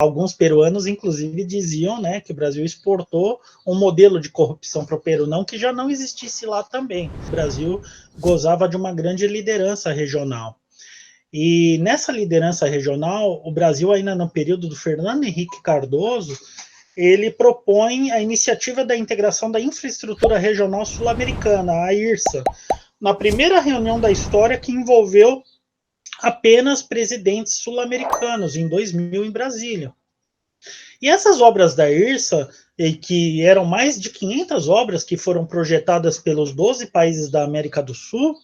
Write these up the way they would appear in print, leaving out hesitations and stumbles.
Alguns peruanos, inclusive, diziam, né, que o Brasil exportou um modelo de corrupção para o Peru, não que já não existisse lá também. O Brasil gozava de uma grande liderança regional. E nessa liderança regional, o Brasil, ainda no período do Fernando Henrique Cardoso, ele propõe a iniciativa da integração da infraestrutura regional sul-americana, a IRSA, na primeira reunião da história que envolveu apenas presidentes sul-americanos, em 2000, em Brasília. E essas obras da IRSA, que eram mais de 500 obras que foram projetadas pelos 12 países da América do Sul,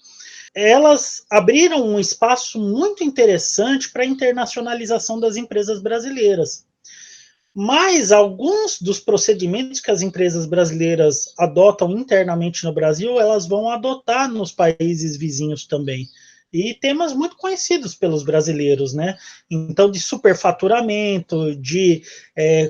elas abriram um espaço muito interessante para a internacionalização das empresas brasileiras. Mas alguns dos procedimentos que as empresas brasileiras adotam internamente no Brasil, elas vão adotar nos países vizinhos também. E temas muito conhecidos pelos brasileiros, né? Então, de superfaturamento, de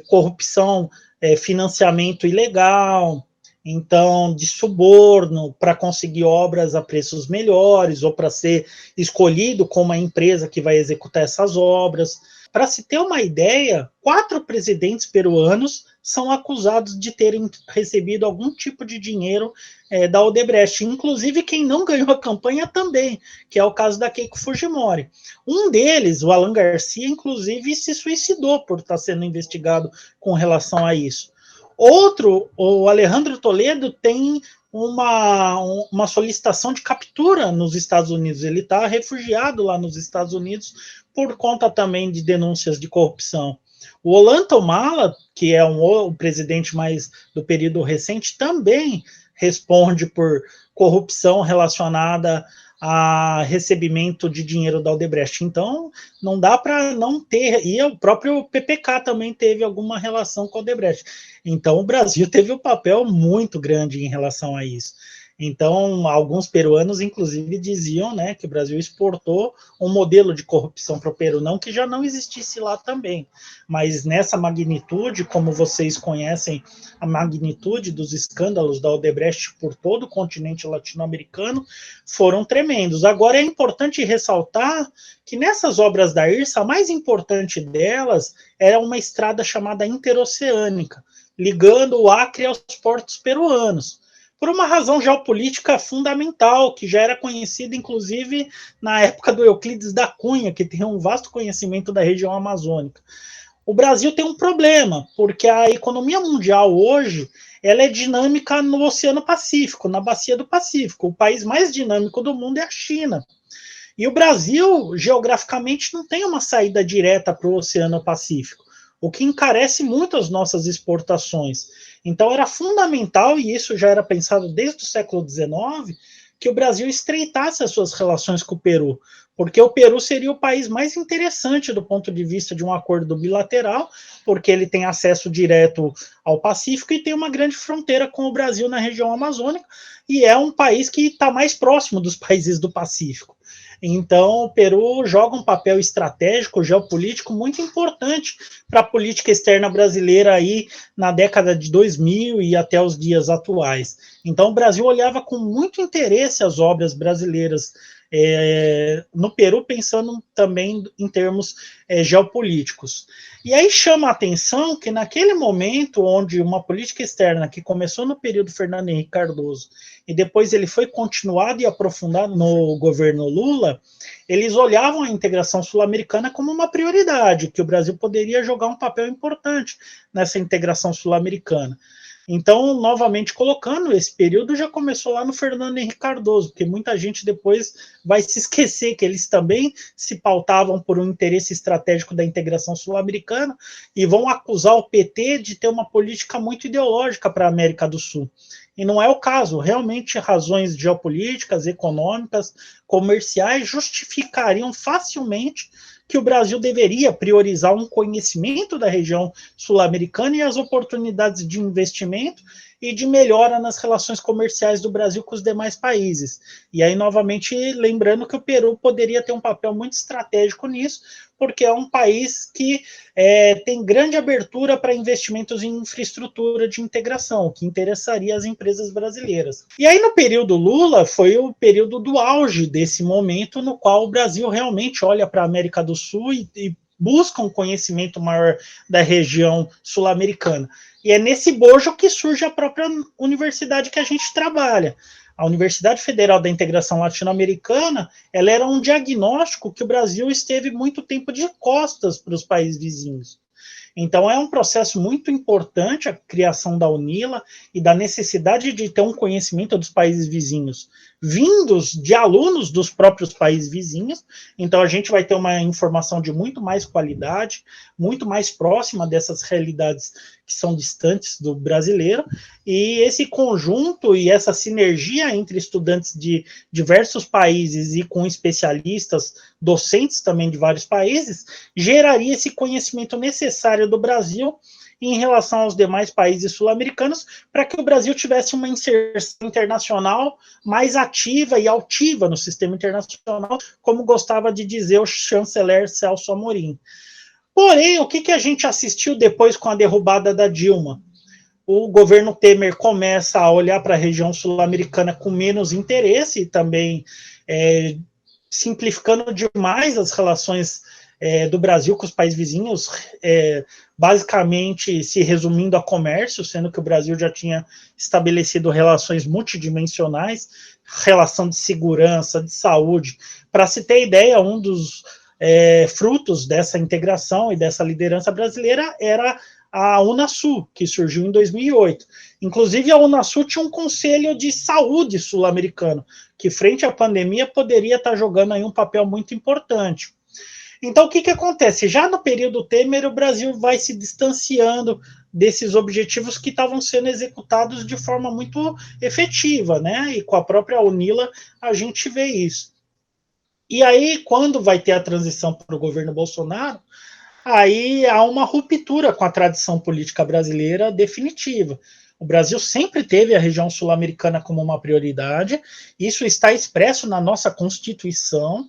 corrupção, financiamento ilegal, então, de suborno para conseguir obras a preços melhores ou para ser escolhido como a empresa que vai executar essas obras. Para se ter uma ideia, 4 presidentes peruanos são acusados de terem recebido algum tipo de dinheiro da Odebrecht, inclusive quem não ganhou a campanha também, que é o caso da Keiko Fujimori. Um deles, o Alan Garcia, inclusive se suicidou por estar sendo investigado com relação a isso. Outro, o Alejandro Toledo, tem uma solicitação de captura nos Estados Unidos. Ele está refugiado lá nos Estados Unidos por conta também de denúncias de corrupção. O Ollanta Humala, que é o presidente mais do período recente, também responde por corrupção relacionada a recebimento de dinheiro da Odebrecht. Então, não dá para não ter, e o próprio PPK também teve alguma relação com a Odebrecht. Então, o Brasil teve um papel muito grande em relação a isso. Então, alguns peruanos, inclusive, diziam, né, que o Brasil exportou um modelo de corrupção para o Peru, não que já não existisse lá também, mas nessa magnitude, como vocês conhecem a magnitude dos escândalos da Odebrecht por todo o continente latino-americano, foram tremendos. Agora, é importante ressaltar que nessas obras da IRSA, a mais importante delas era uma estrada chamada interoceânica, ligando o Acre aos portos peruanos, por uma razão geopolítica fundamental, que já era conhecida, inclusive, na época do Euclides da Cunha, que tem um vasto conhecimento da região amazônica. O Brasil tem um problema, porque a economia mundial hoje ela é dinâmica no Oceano Pacífico, na Bacia do Pacífico. O país mais dinâmico do mundo é a China. E o Brasil, geograficamente, não tem uma saída direta para o Oceano Pacífico, o que encarece muito as nossas exportações. Então, era fundamental, e isso já era pensado desde o século XIX, que o Brasil estreitasse as suas relações com o Peru, porque o Peru seria o país mais interessante do ponto de vista de um acordo bilateral, porque ele tem acesso direto ao Pacífico e tem uma grande fronteira com o Brasil na região amazônica, e é um país que está mais próximo dos países do Pacífico. Então, o Peru joga um papel estratégico, geopolítico muito importante para a política externa brasileira aí na década de 2000 e até os dias atuais. Então, o Brasil olhava com muito interesse as obras brasileiras no Peru, pensando também em termos geopolíticos. E aí chama a atenção que naquele momento onde uma política externa que começou no período Fernando Henrique Cardoso e depois ele foi continuado e aprofundado no governo Lula, eles olhavam a integração sul-americana como uma prioridade, que o Brasil poderia jogar um papel importante nessa integração sul-americana. Então, novamente colocando, esse período já começou lá no Fernando Henrique Cardoso, porque muita gente depois vai se esquecer que eles também se pautavam por um interesse estratégico da integração sul-americana e vão acusar o PT de ter uma política muito ideológica para a América do Sul. E não é o caso. Realmente, razões geopolíticas, econômicas, comerciais justificariam facilmente que o Brasil deveria priorizar um conhecimento da região sul-americana e as oportunidades de investimento e de melhora nas relações comerciais do Brasil com os demais países. E aí, novamente, lembrando que o Peru poderia ter um papel muito estratégico nisso, porque é um país que tem grande abertura para investimentos em infraestrutura de integração, que interessaria as empresas brasileiras. E aí, no período Lula, foi o período do auge desse momento, no qual o Brasil realmente olha para a América do Sul e busca um conhecimento maior da região sul-americana. E é nesse bojo que surge a própria universidade que a gente trabalha. A Universidade Federal da Integração Latino-Americana, ela era um diagnóstico que o Brasil esteve muito tempo de costas para os países vizinhos. Então, é um processo muito importante a criação da UNILA e da necessidade de ter um conhecimento dos países vizinhos, vindos de alunos dos próprios países vizinhos. Então, a gente vai ter uma informação de muito mais qualidade, muito mais próxima dessas realidades que são distantes do brasileiro. E esse conjunto e essa sinergia entre estudantes de diversos países e com especialistas, docentes também de vários países, geraria esse conhecimento necessário do Brasil em relação aos demais países sul-americanos, para que o Brasil tivesse uma inserção internacional mais ativa e altiva no sistema internacional, como gostava de dizer o chanceler Celso Amorim. Porém, o que a gente assistiu depois com a derrubada da Dilma? O governo Temer começa a olhar para a região sul-americana com menos interesse e também simplificando demais as relações do Brasil com os países vizinhos, basicamente se resumindo a comércio, sendo que o Brasil já tinha estabelecido relações multidimensionais, relação de segurança, de saúde. Para se ter ideia, um dos frutos dessa integração e dessa liderança brasileira era a Unasul, que surgiu em 2008. Inclusive, a Unasul tinha um conselho de saúde sul-americano, que frente à pandemia poderia estar jogando aí um papel muito importante. Então, o que acontece? Já no período Temer, o Brasil vai se distanciando desses objetivos que estavam sendo executados de forma muito efetiva, né? E com a própria UNILA a gente vê isso. E aí, quando vai ter a transição para o governo Bolsonaro, aí há uma ruptura com a tradição política brasileira definitiva. O Brasil sempre teve a região sul-americana como uma prioridade, isso está expresso na nossa Constituição,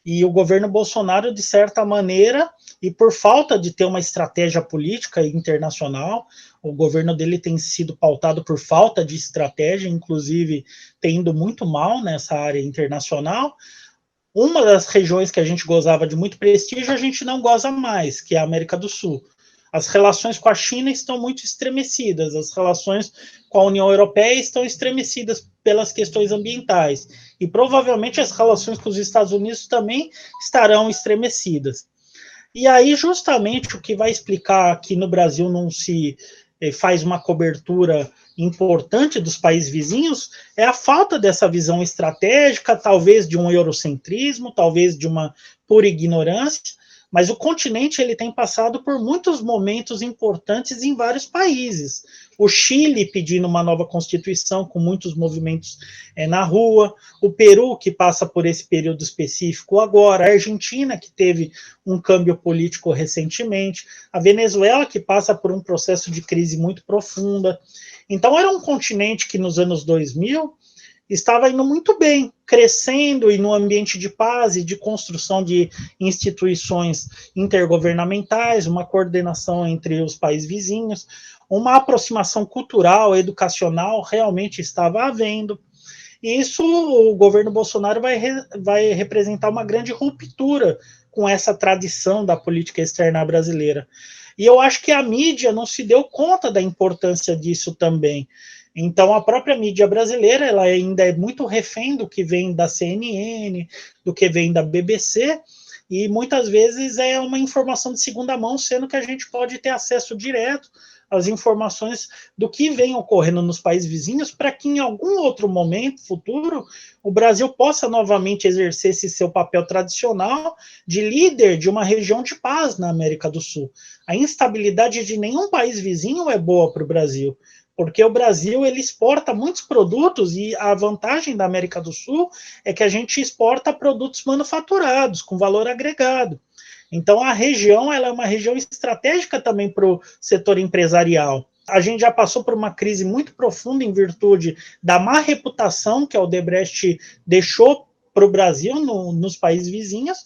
e o governo Bolsonaro, de certa maneira, e por falta de ter uma estratégia política internacional, o governo dele tem sido pautado por falta de estratégia, inclusive tem ido muito mal nessa área internacional. Uma das regiões que a gente gozava de muito prestígio, a gente não goza mais, que é a América do Sul. As relações com a China estão muito estremecidas, as relações com a União Europeia estão estremecidas pelas questões ambientais, e provavelmente as relações com os Estados Unidos também estarão estremecidas. E aí, justamente, o que vai explicar que no Brasil não se faz uma cobertura importante dos países vizinhos é a falta dessa visão estratégica, talvez de um eurocentrismo, talvez de uma pura ignorância, mas o continente ele tem passado por muitos momentos importantes em vários países. O Chile pedindo uma nova constituição com muitos movimentos na rua, o Peru que passa por esse período específico agora, a Argentina que teve um câmbio político recentemente, a Venezuela que passa por um processo de crise muito profunda. Então era um continente que nos anos 2000 estava indo muito bem, crescendo e no ambiente de paz e de construção de instituições intergovernamentais, uma coordenação entre os países vizinhos, uma aproximação cultural, educacional realmente estava havendo. E isso o governo Bolsonaro vai representar uma grande ruptura com essa tradição da política externa brasileira. E eu acho que a mídia não se deu conta da importância disso também. Então, a própria mídia brasileira ela ainda é muito refém do que vem da CNN, do que vem da BBC, e muitas vezes é uma informação de segunda mão, sendo que a gente pode ter acesso direto às informações do que vem ocorrendo nos países vizinhos, para que em algum outro momento futuro o Brasil possa novamente exercer esse seu papel tradicional de líder de uma região de paz na América do Sul. A instabilidade de nenhum país vizinho é boa para o Brasil, porque o Brasil ele exporta muitos produtos e a vantagem da América do Sul é que a gente exporta produtos manufaturados, com valor agregado. Então, a região ela é uma região estratégica também para o setor empresarial. A gente já passou por uma crise muito profunda em virtude da má reputação que a Odebrecht deixou para o Brasil nos países vizinhos,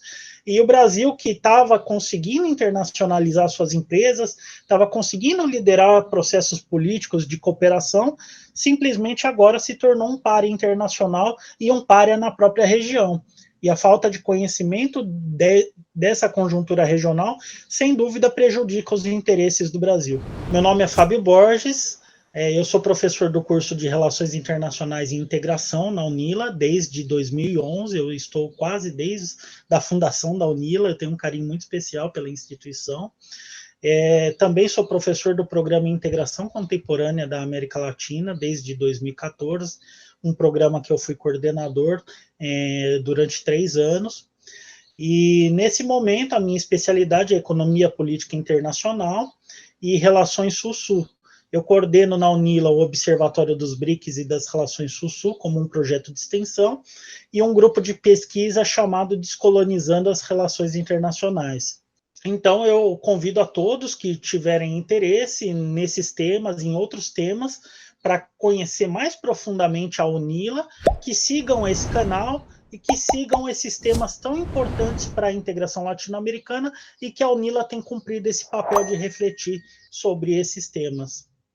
e o Brasil, que estava conseguindo internacionalizar suas empresas, estava conseguindo liderar processos políticos de cooperação, simplesmente agora se tornou um pária internacional e um pária na própria região. E a falta de conhecimento dessa conjuntura regional, sem dúvida, prejudica os interesses do Brasil. Meu nome é Fábio Borges, eu sou professor do curso de Relações Internacionais e Integração na UNILA desde 2011, eu estou quase desde a fundação da UNILA, eu tenho um carinho muito especial pela instituição. Também sou professor do Programa Integração Contemporânea da América Latina desde 2014, um programa que eu fui coordenador durante 3 anos. E nesse momento a minha especialidade é Economia Política Internacional e Relações Sul-Sul. Eu coordeno na UNILA o Observatório dos BRICS e das Relações Sul-Sul como um projeto de extensão e um grupo de pesquisa chamado Descolonizando as Relações Internacionais. Então, eu convido a todos que tiverem interesse nesses temas, em outros temas, para conhecer mais profundamente a UNILA, que sigam esse canal e que sigam esses temas tão importantes para a integração latino-americana e que a UNILA tem cumprido esse papel de refletir sobre esses temas.